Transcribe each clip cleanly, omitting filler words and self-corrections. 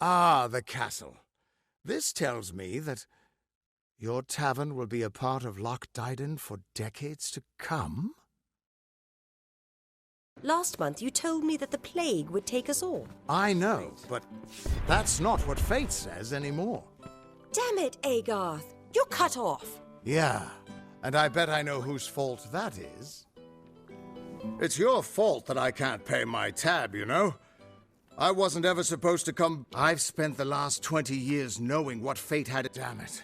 Ah, the castle. This tells me that your tavern will be a part of Loch Dyden for decades to come? Last month you told me that the plague would take us all. I know, but that's not what fate says anymore. Damn it, Agarth. You're cut off. Yeah, and I bet I know whose fault that is. It's your fault that I can't pay my tab, you know? I wasn't ever supposed to come. I've spent the last 20 years knowing what fate had. Damn it.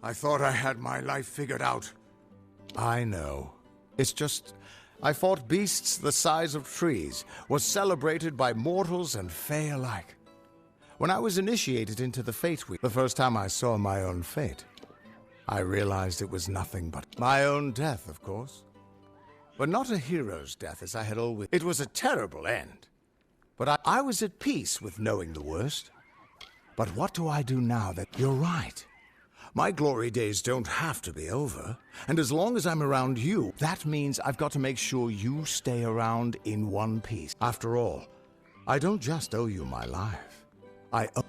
I thought I had my life figured out. I know. It's just, I fought beasts the size of trees, was celebrated by mortals and fae alike. When I was initiated into the Fate Wheel, the first time I saw my own fate, I realized it was nothing but my own death, of course. But not a hero's death as I had always. It was a terrible end. But I was at peace with knowing the worst. But what do I do now that... You're right. My glory days don't have to be over. And as long as I'm around you, that means I've got to make sure you stay around in one piece. After all, I don't just owe you my life.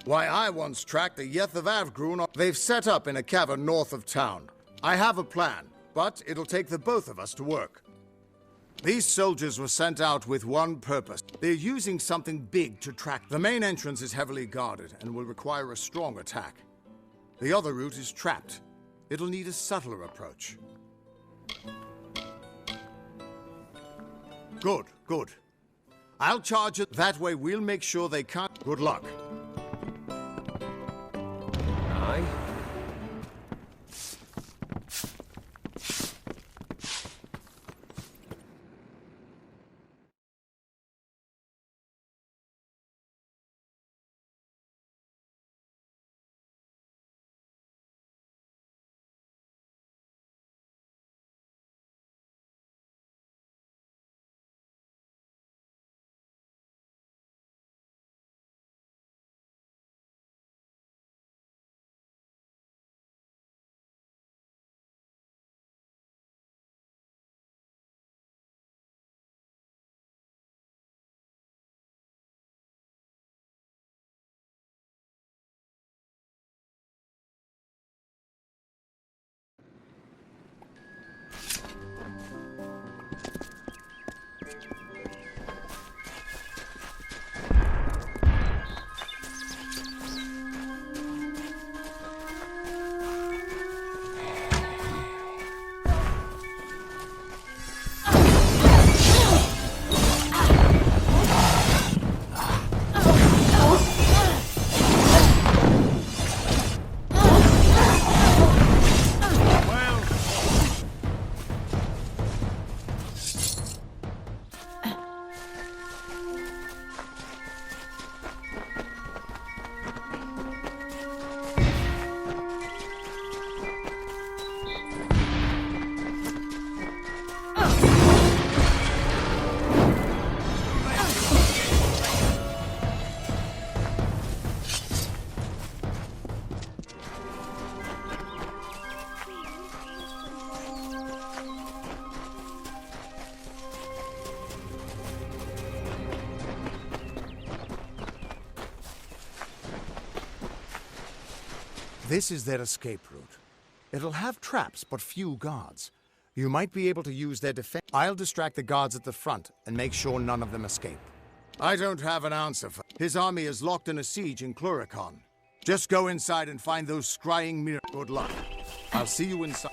Why, I once tracked the Yeth of Avgrun. They've set up in a cavern north of town. I have a plan, but it'll take the both of us to work. These soldiers were sent out with one purpose. They're using something big to track. The main entrance is heavily guarded and will require a strong attack. The other route is trapped. It'll need a subtler approach. Good, good. I'll charge it. That way we'll make sure they can't. Good luck. Aye. This is their escape route. It'll have traps, but few guards. You might be able to use their defense. I'll distract the guards at the front and make sure none of them escape. I don't have an answer for... His army is locked in a siege in Cluricon. Just go inside and find those scrying mirrors. Good luck. I'll see you inside.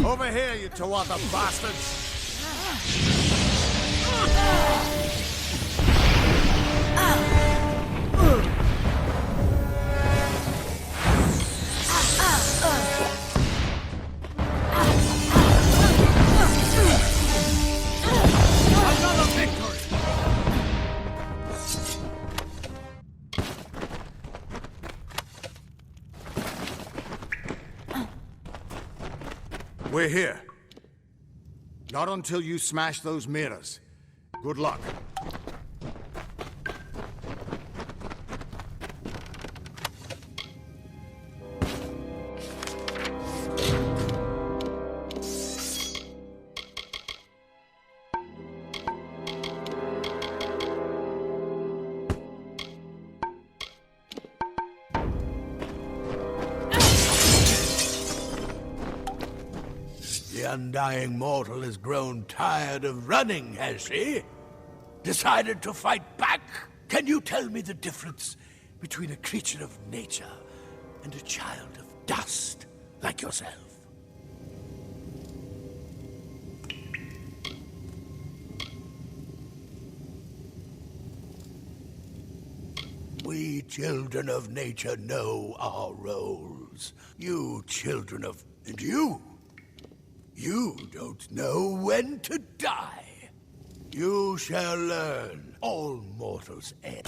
Over here, you Tuatha bastards! Another victory! We're here. Not until you smash those mirrors. Good luck. The undying mortal has grown tired of running, has she? Decided to fight back? Can you tell me the difference between a creature of nature and a child of dust like yourself? We children of nature know our roles. You children of... and you? You don't know when to die. You shall learn. All mortals end.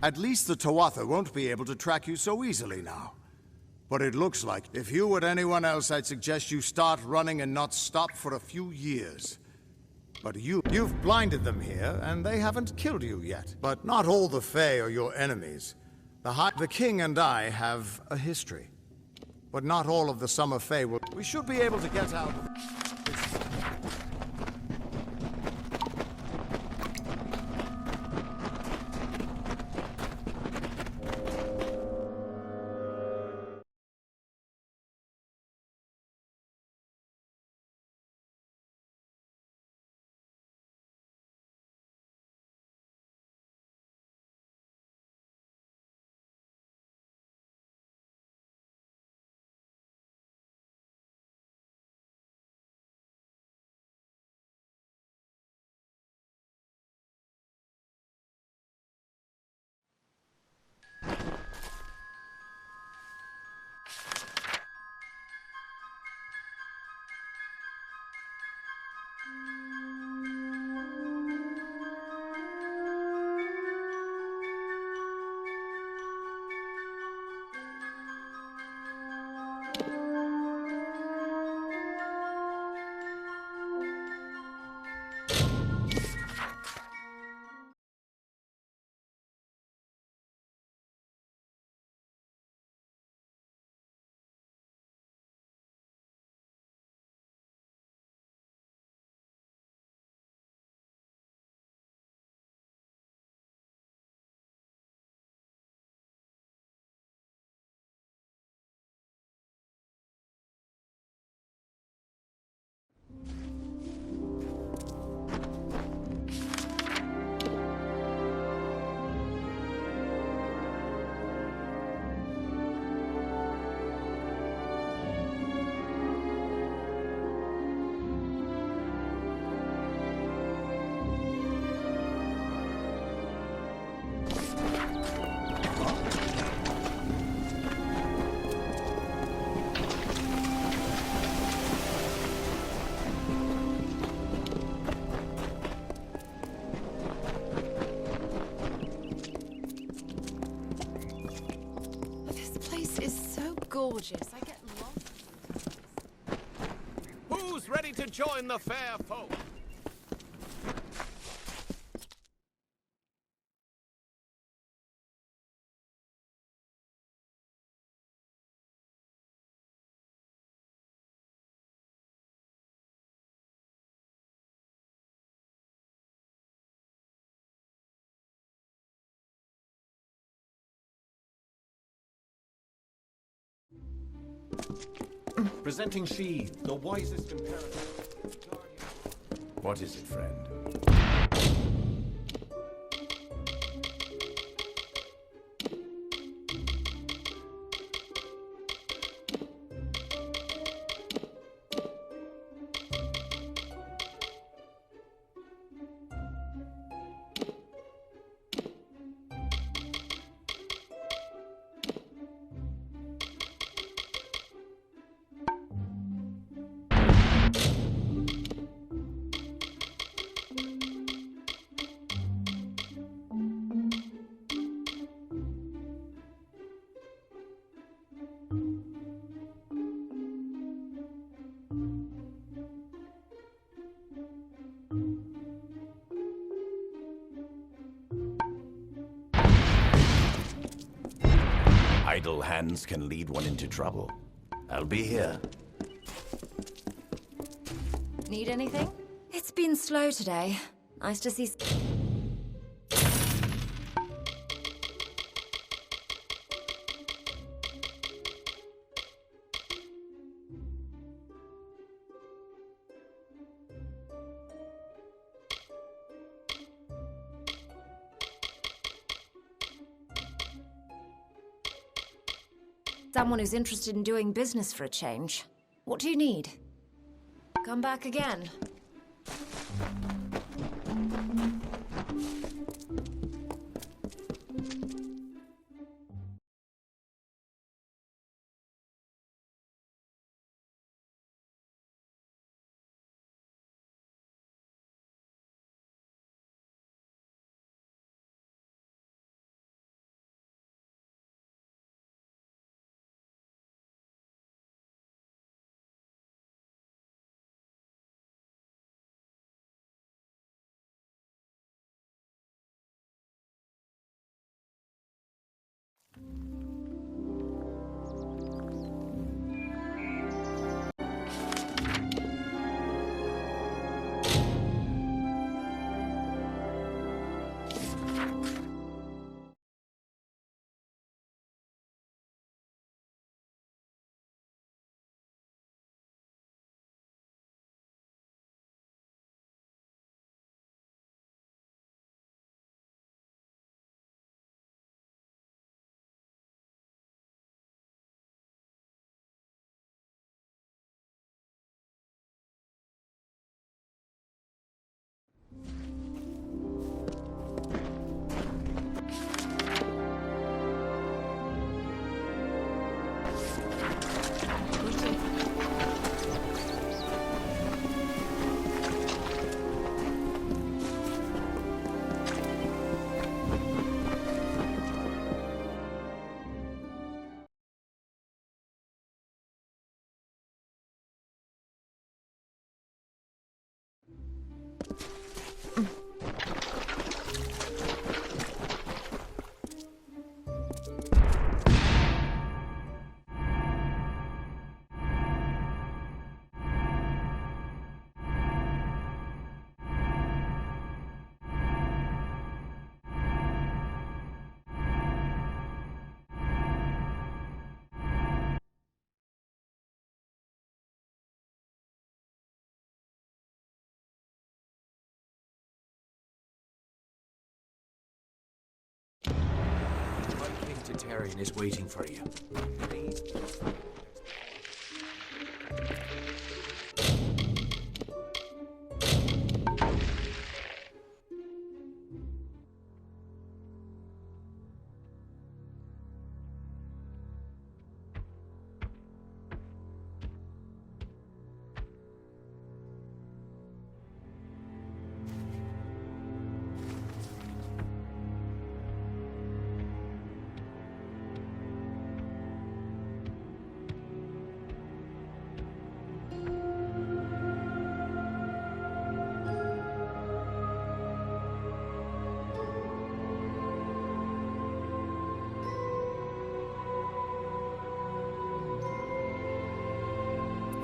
At least the Tuatha won't be able to track you so easily now. But it looks like if you were anyone else, I'd suggest you start running and not stop for a few years. But you've blinded them here, and they haven't killed you yet. But not all the Fae are your enemies. The King and I have a history. But not all of the Summer Fae will... We should be able to get out of this. Gorgeous. I get lost. Who's ready to join the fair folk? Presenting she, the wisest imperator. What is it, friend? Idle hands can lead one into trouble. I'll be here. Need anything? It's been slow today. Nice to see... Someone who's interested in doing business for a change. What do you need? Come back again. Taryn is waiting for you. Please.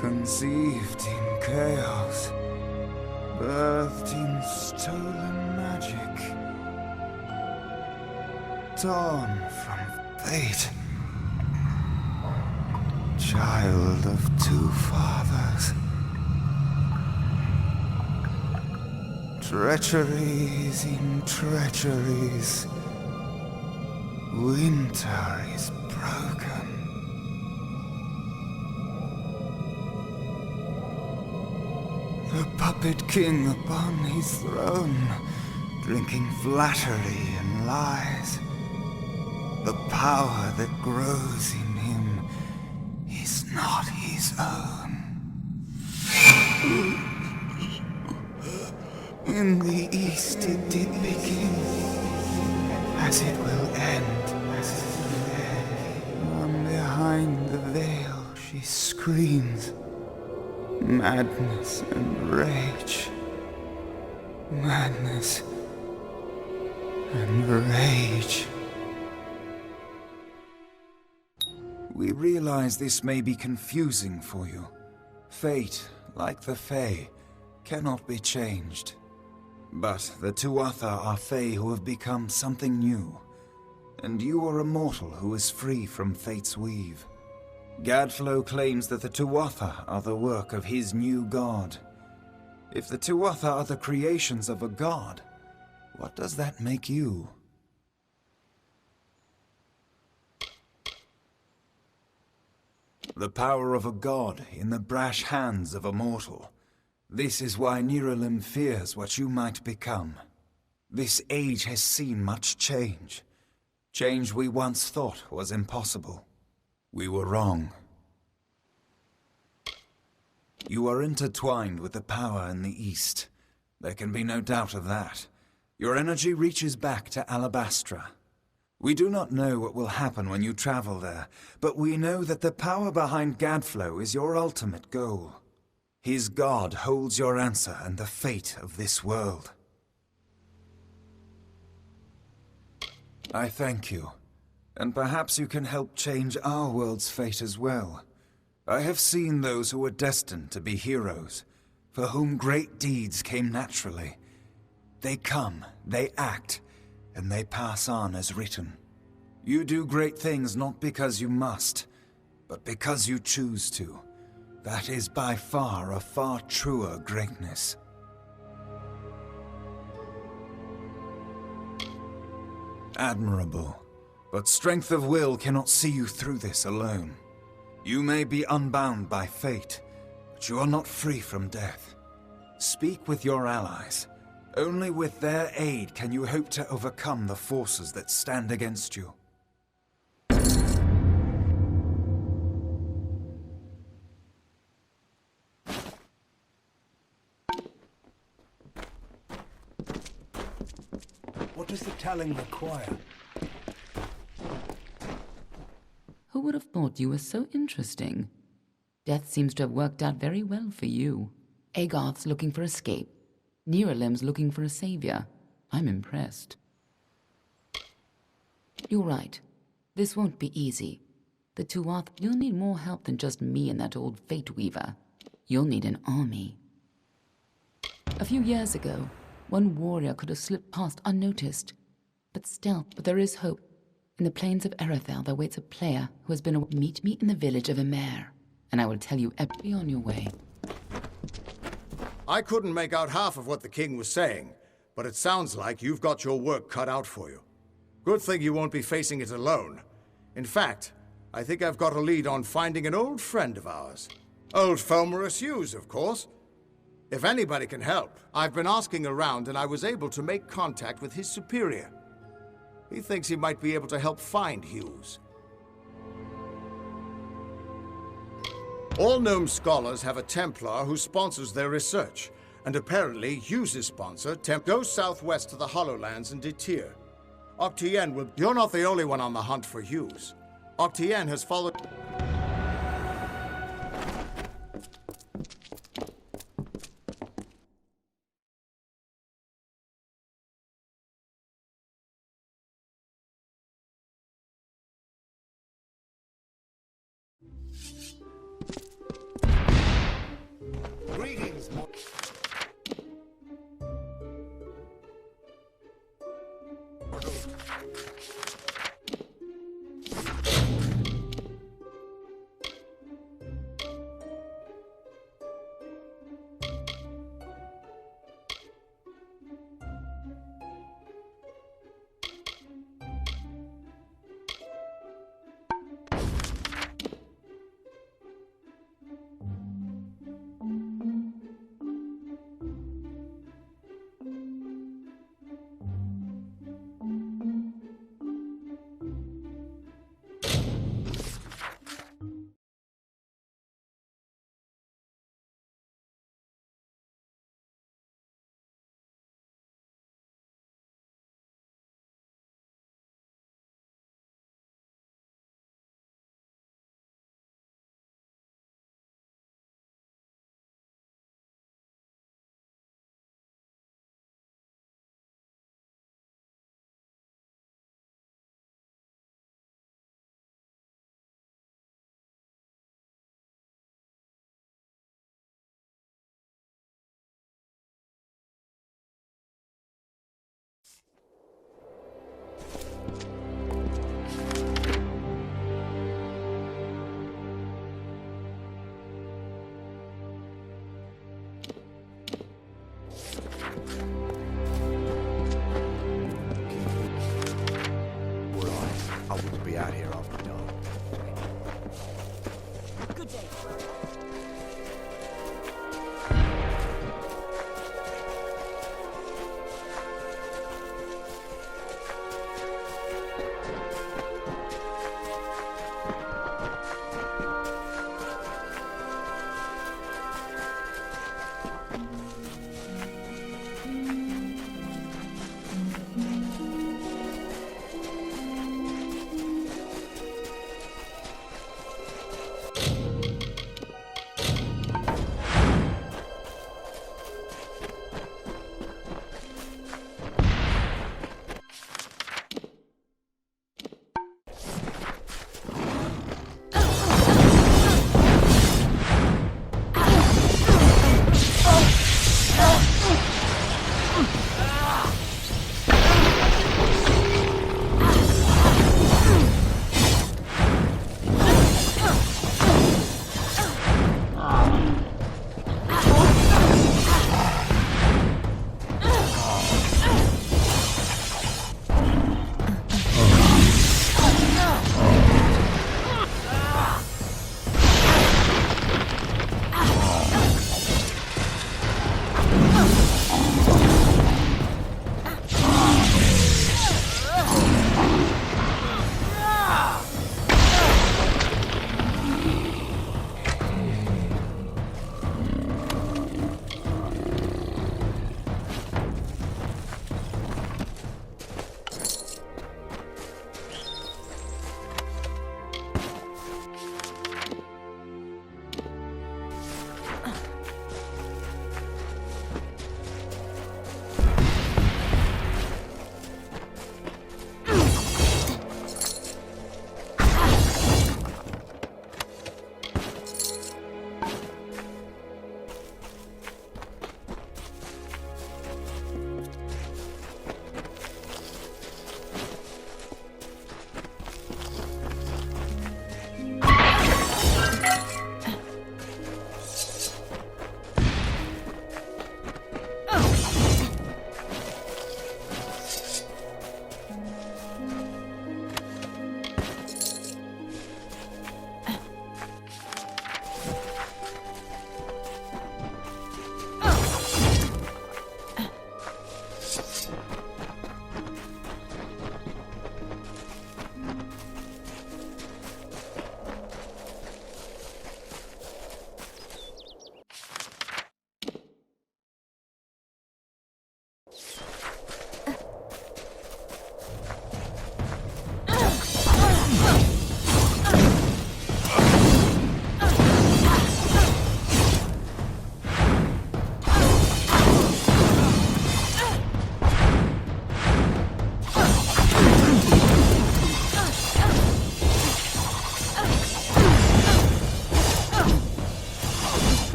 Conceived in chaos, birthed in stolen magic, torn from fate, child of two fathers, treacheries in treacheries, winter is broken. The puppet king upon his throne, drinking flattery and lies. The power that grows in him is not his own. In the east it did begin, as it will end. From behind the veil she screams. Madness and rage. Madness and rage. We realize this may be confusing for you. Fate, like the Fae, cannot be changed. But the Tuatha are Fae who have become something new. And you are a mortal who is free from Fate's weave. Gadflow claims that the Tuatha are the work of his new god. If the Tuatha are the creations of a god, what does that make you? The power of a god in the brash hands of a mortal. This is why Niralim fears what you might become. This age has seen much change. Change we once thought was impossible. We were wrong. You are intertwined with the power in the East. There can be no doubt of that. Your energy reaches back to Alabastra. We do not know what will happen when you travel there, but we know that the power behind Gadflow is your ultimate goal. His god holds your answer and the fate of this world. I thank you, and perhaps you can help change our world's fate as well. I have seen those who were destined to be heroes, for whom great deeds came naturally. They come, they act, and they pass on as written. You do great things not because you must, but because you choose to. That is by far a far truer greatness. Admirable, but strength of will cannot see you through this alone. You may be unbound by fate, but you are not free from death. Speak with your allies. Only with their aid can you hope to overcome the forces that stand against you. What does the talent require? Who would have thought you were so interesting? Death seems to have worked out very well for you. Agarth's looking for escape. Niralim's looking for a savior. I'm impressed. You're right. This won't be easy. The Tuatha, you'll need more help than just me and that old Fate Weaver. You'll need an army. A few years ago, one warrior could have slipped past unnoticed. But there is hope. In the plains of Rathir there waits a player who has been meet me in the village of Emare, and I will tell you everything on your way. I couldn't make out half of what the king was saying, but it sounds like you've got your work cut out for you. Good thing you won't be facing it alone. In fact, I think I've got a lead on finding an old friend of ours. Old Fomorous Hughes, of course. If anybody can help, I've been asking around and I was able to make contact with his superior. He thinks he might be able to help find Hughes. All gnome scholars have a Templar who sponsors their research, and apparently Hughes' sponsor, goes southwest to the Hollowlands and Rathir. Octien will... You're not the only one on the hunt for Hughes. Octien has followed... Greetings, out here after dark. Good day.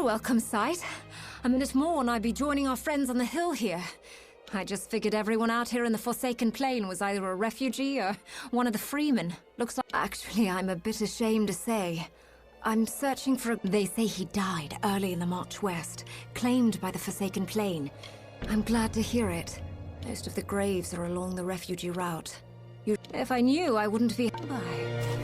welcome sight. A minute more and I'd be joining our friends on the hill here. I just figured everyone out here in the Forsaken Plain was either a refugee or one of the freemen. Looks like... Actually, I'm a bit ashamed to say. I'm searching for a... They say he died early in the march west, claimed by the Forsaken Plain. I'm glad to hear it. Most of the graves are along the refugee route. If I knew, I wouldn't be... Bye.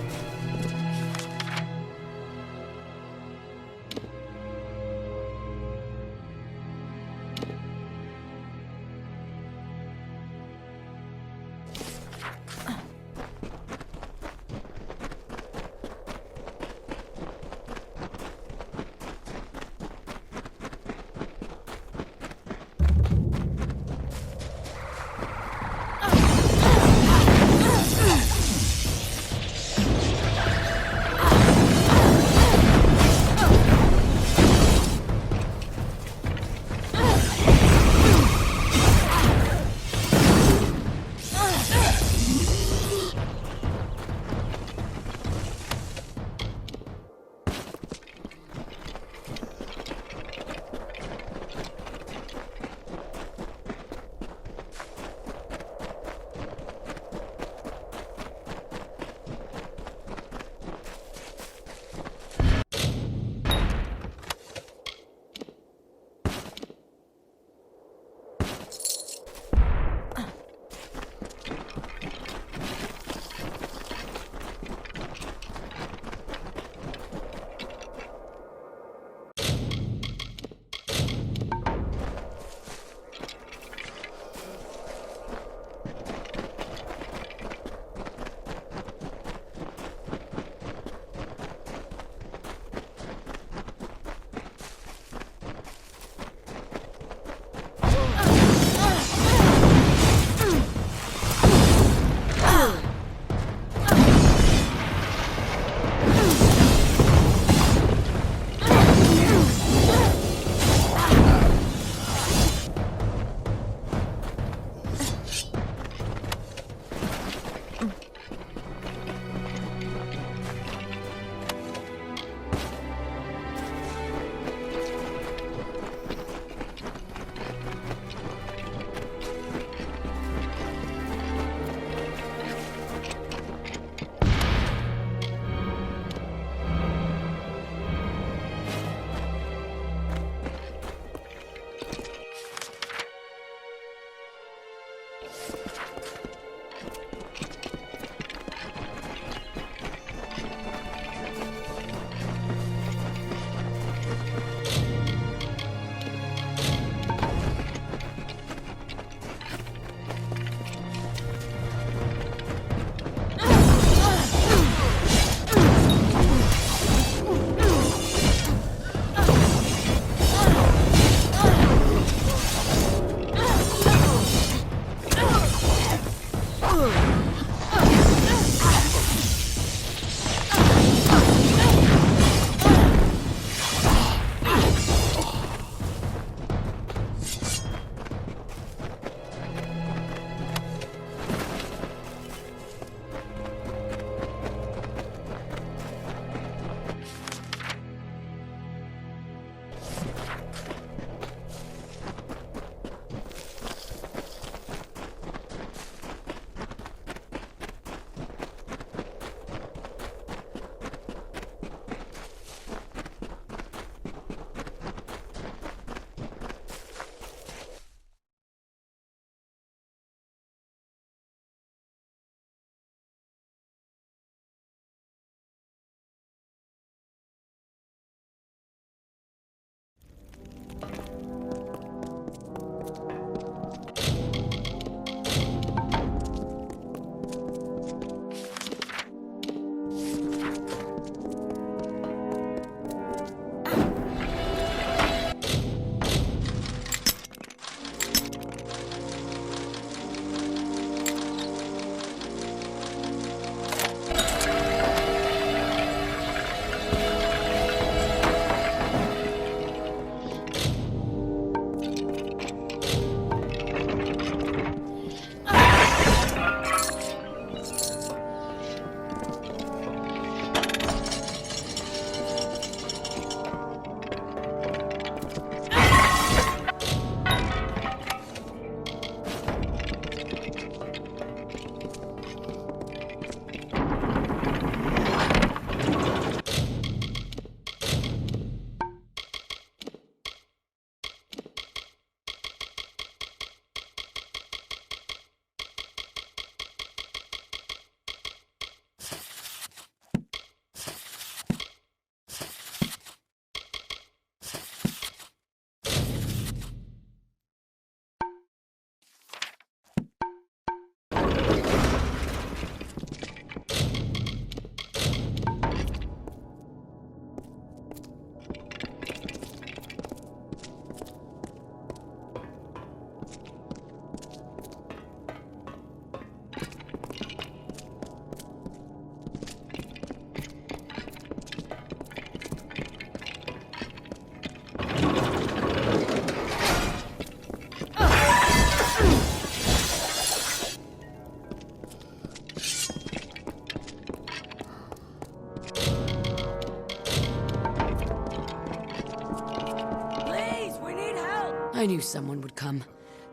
I knew someone would come.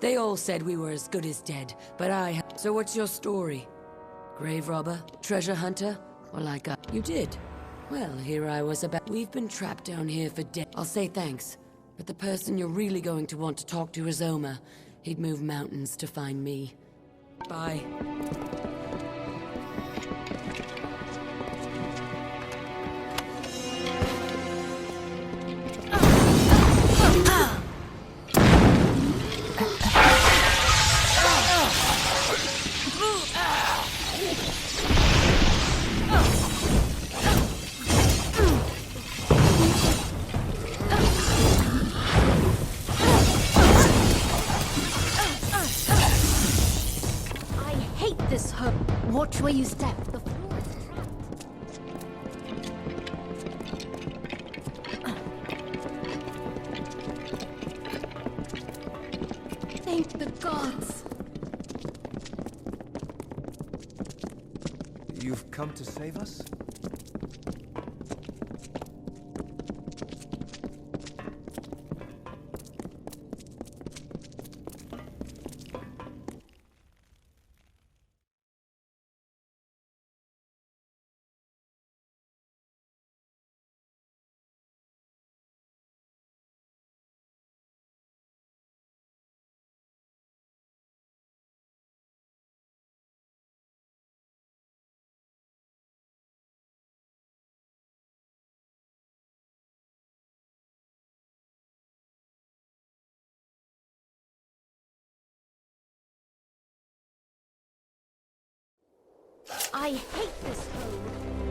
They all said we were as good as dead, but I... So what's your story? Grave robber? Treasure hunter? Or like a... You did? Well, here I was about... We've been trapped down here for dead. I'll say thanks, but the person you're really going to want to talk to is Oma. He'd move mountains to find me. Bye. Watch where you step. The floor is trapped. Thank the gods. You've come to save us? I hate this road.